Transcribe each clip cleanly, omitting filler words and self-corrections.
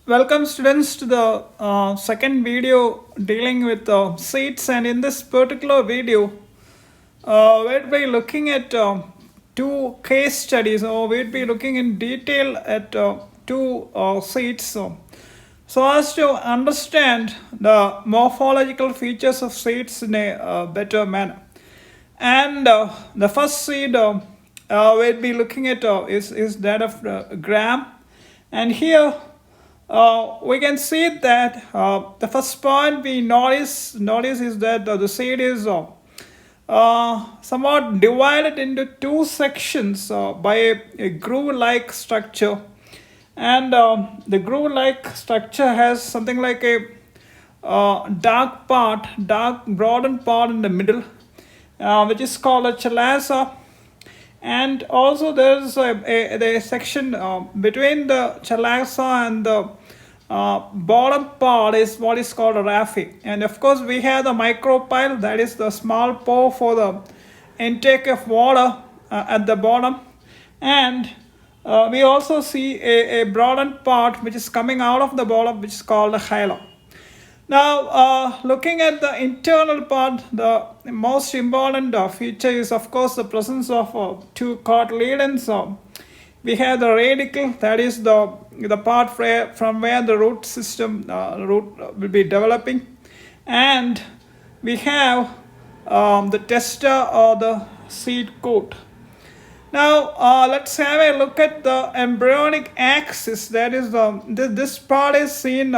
Welcome students to the second video dealing with seeds, and in this particular video we'll be looking at two case studies, or we'll be looking in detail at two seeds so as to understand the morphological features of seeds in a better manner. And the first seed we'll be looking at is that of gram, and here we can see that the first point we notice is that the seed is somewhat divided into two sections by a groove-like structure, and the groove-like structure has something like a dark broadened part in the middle, which is called a chalaza. And also there's a section between the chalaza and the bottom part is what is called a Raphe. And of course we have the micropyle, that is the small pore for the intake of water at the bottom. And we also see a broadened part which is coming out of the bottom, which is called a hilo. Now, looking at the internal part, the most important feature is, of course, the presence of two cotyledons. We have the radicle, that is the part from where the root will be developing, and we have the testa, or the seed coat. Now, let's have a look at the embryonic axis. That is this part is seen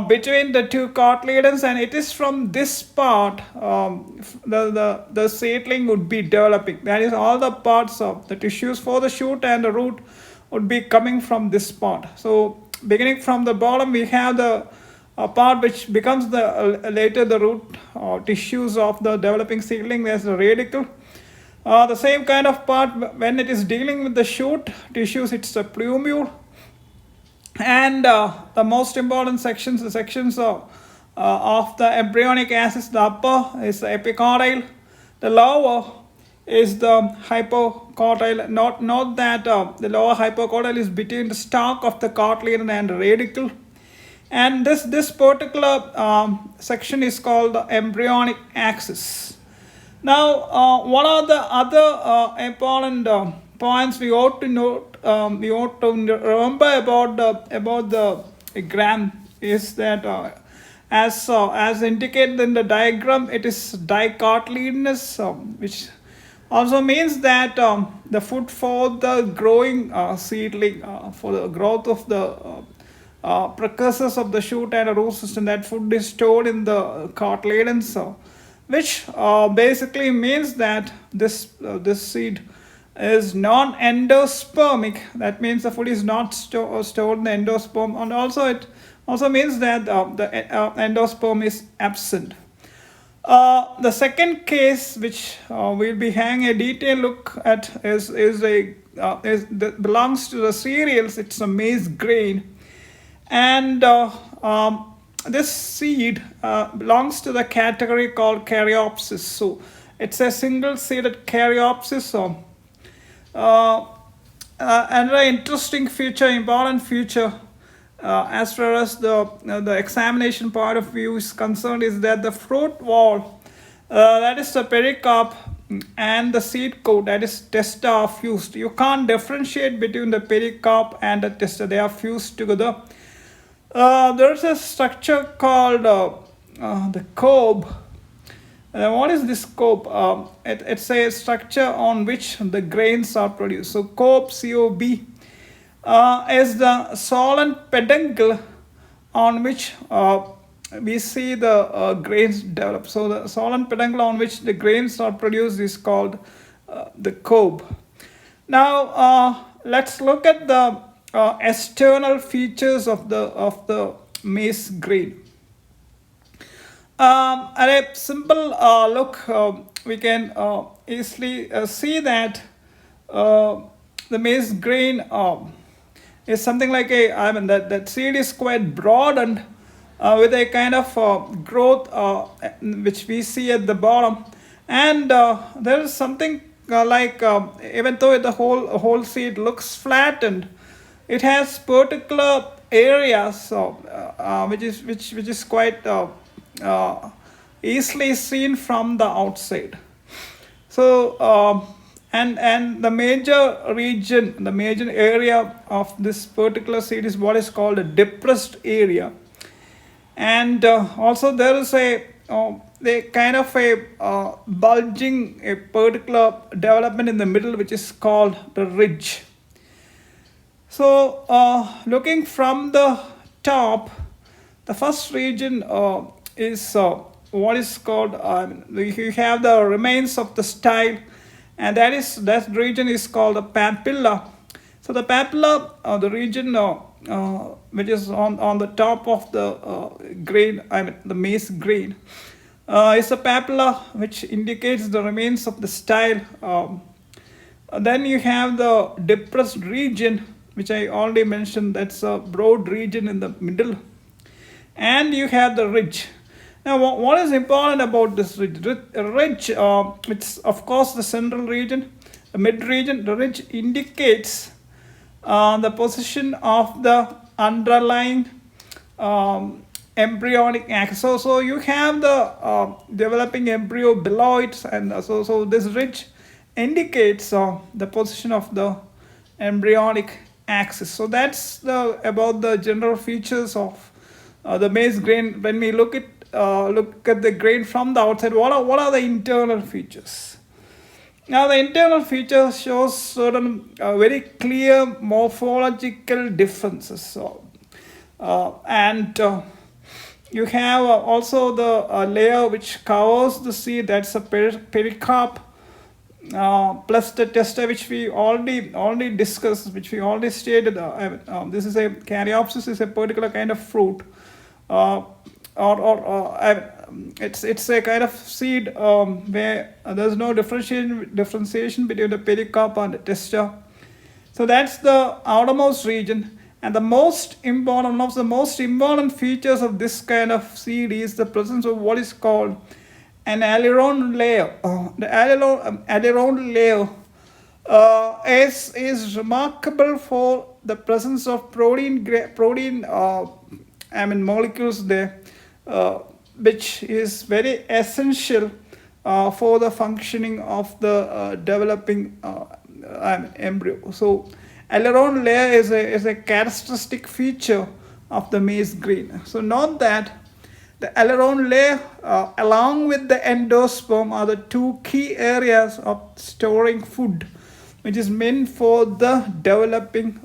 between the two cotyledons, and it is from this part the seedling would be developing. That is, all the parts of the tissues for the shoot and the root would be coming from this part. So beginning from the bottom, we have the part which becomes later the root tissues of the developing seedling. There's the radicle. The same kind of part when it is dealing with the shoot tissues, it's the plumule. And the most important sections, the sections of the embryonic axis, the upper is the epicotyl, the lower is the hypocotyl. Note that the lower hypocotyl is between the stalk of the cotyledon and the radicle. And this particular section is called the embryonic axis. Now, what are the other important points we ought to note? We ought to remember about the gram is that as indicated in the diagram, it is dicotyledonous, which also means that the food for the growing seedling, for the growth of the precursors of the shoot and the root system, that food is stored in the cotyledons, which basically means that this seed is non-endospermic. That means the food is not stored in the endosperm, and also it also means that the endosperm is absent. The second case, which we'll be having a detailed look at, belongs to the cereals. It's a maize grain, and this seed belongs to the category called Caryopsis. So it's a single-seeded Caryopsis. Another interesting feature, important feature, as far as the examination point of view is concerned, is that the fruit wall, that is the pericarp, and the seed coat, that is testa, are fused. You can't differentiate between the pericarp and the testa; they are fused together. There's a structure called the cob. What is this cob? It's a structure on which the grains are produced. So cob, C-O-B, is the solent peduncle on which we see the grains develop. So the solent peduncle on which the grains are produced is called the cob. Now let's look at the external features of the maize grain. At a simple look, we can easily see that the maize grain is something like that seed is quite broadened with a kind of growth which we see at the bottom, and there is something even though the whole seed looks flattened, it has particular areas which is quite easily seen from the outside. So and the major region, the major area of this particular seed is what is called a depressed area. And also there is a kind of a bulging, a particular development in the middle, which is called the ridge. So looking from the top, the first region is what is called, you have the remains of the style, and that region is called the papilla. So the papilla, the region which is on the top of the grain, the maize grain, is a papilla which indicates the remains of the style. Then you have the depressed region, which I already mentioned, that's a broad region in the middle. And you have the ridge. Now, what is important about this ridge? Ridge, it's of course the central region, the mid region. The ridge indicates the position of the underlying embryonic axis. So you have the developing embryo below it, and so this ridge indicates the position of the embryonic axis. So that's about the general features of the maize grain. When we look at the grain from the outside, what are the internal features? Now the internal features shows certain very clear morphological differences. So, and you have also the layer which covers the seed, that's a pericarp, plus the testa, which we already discussed, which we already stated. This is a Caryopsis, is a particular kind of fruit, it's a kind of seed where there's no differentiation between the pericarp and the testa. So that's the outermost region. And one of the most important features of this kind of seed is the presence of what is called an aileron layer. The aileron layer is remarkable for the presence of protein molecules there, which is very essential for the functioning of the developing embryo. So aileron layer is a characteristic feature of the maize grain. So note that the aileron layer along with the endosperm are the two key areas of storing food, which is meant for the developing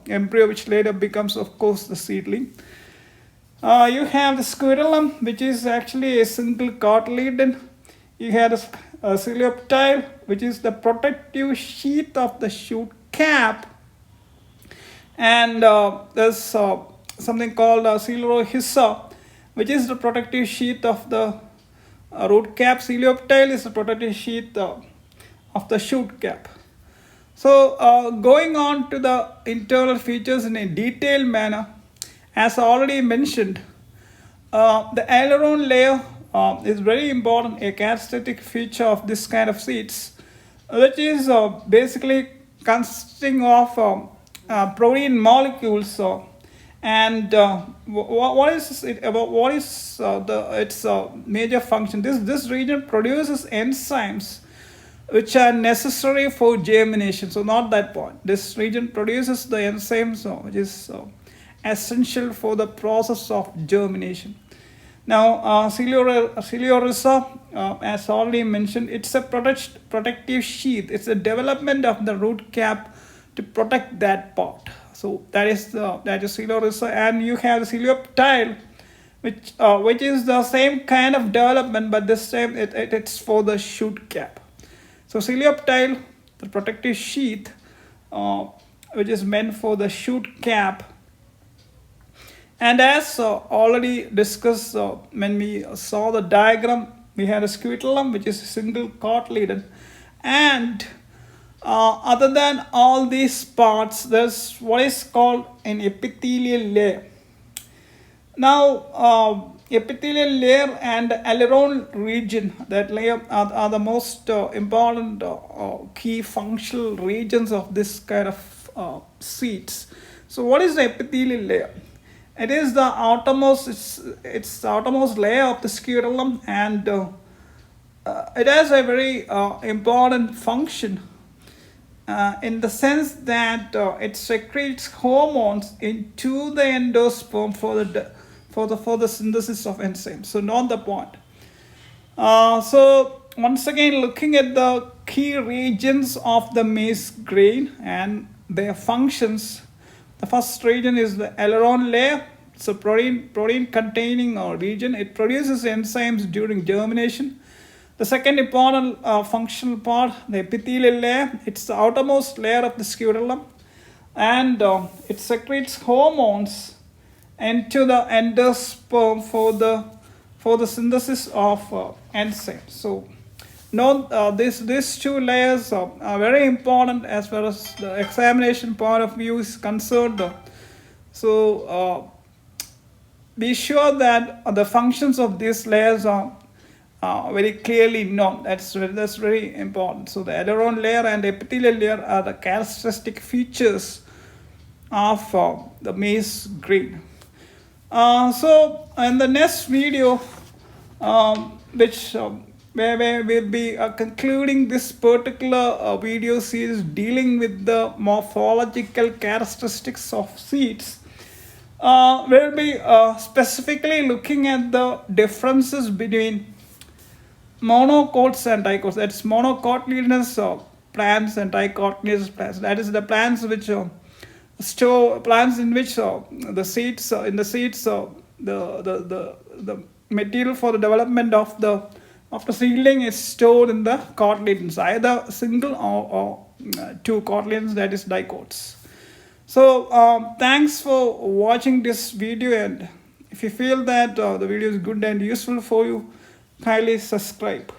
embryo, which later becomes, of course, the seedling. You have the Scutellum, which is actually a single cotyledon. You have the Coleoptile, which is the protective sheath of the shoot cap. And there's something called Coloerhiza, which is the protective sheath of the root cap. Coleoptile is the protective sheath of the shoot cap. So going on to the internal features in a detailed manner, as already mentioned, the aileron layer is very important, a characteristic feature of this kind of seeds, which is basically consisting of protein molecules. And what is it about? What is its major function? This region produces enzymes which are necessary for germination. So not that point. This region produces the enzymes which is essential for the process of germination. Now, Coleorhiza, as already mentioned, it's a protective sheath. It's a development of the root cap to protect that part. So that is Coleorhiza, and you have the Coleoptile, which is the same kind of development, but this time it's for the shoot cap. So Coleoptile, the protective sheath, which is meant for the shoot cap. And as already discussed when we saw the diagram, we had a scutellum, which is a single cotyledon, and other than all these parts, there's what is called an epithelial layer. Now, epithelial layer and aileron region, that layer are the most important key functional regions of this kind of seeds. So what is the epithelial layer? It is the outermost, it's the outermost layer of the scutellum, and it has a very important function in the sense that it secretes hormones into the endosperm for the synthesis of enzymes. So note the point. So once again, looking at the key regions of the maize grain and their functions. The first region is the aileron layer. It's a protein containing region. It produces enzymes during germination. The second important functional part, the epithelial layer, it's the outermost layer of the scutellum, and it secretes hormones into the endosperm for the synthesis of enzymes. So note these two layers are very important as far as the examination point of view is concerned. So be sure that the functions of these layers are very clearly known. That's very important. So the aileron layer and epithelial layer are the characteristic features of the maize grain. So in the next video, where we'll be concluding this particular video series dealing with the morphological characteristics of seeds, we'll be specifically looking at the differences between monocots and dicots. That's monocotyledonous plants and dicotyledonous plants. That is the plants which plants in which the seeds the material for the development of the seedling is stored in the cotyledons, either single or two cotyledons, that is dicots. So thanks for watching this video, and if you feel that the video is good and useful for you, kindly subscribe.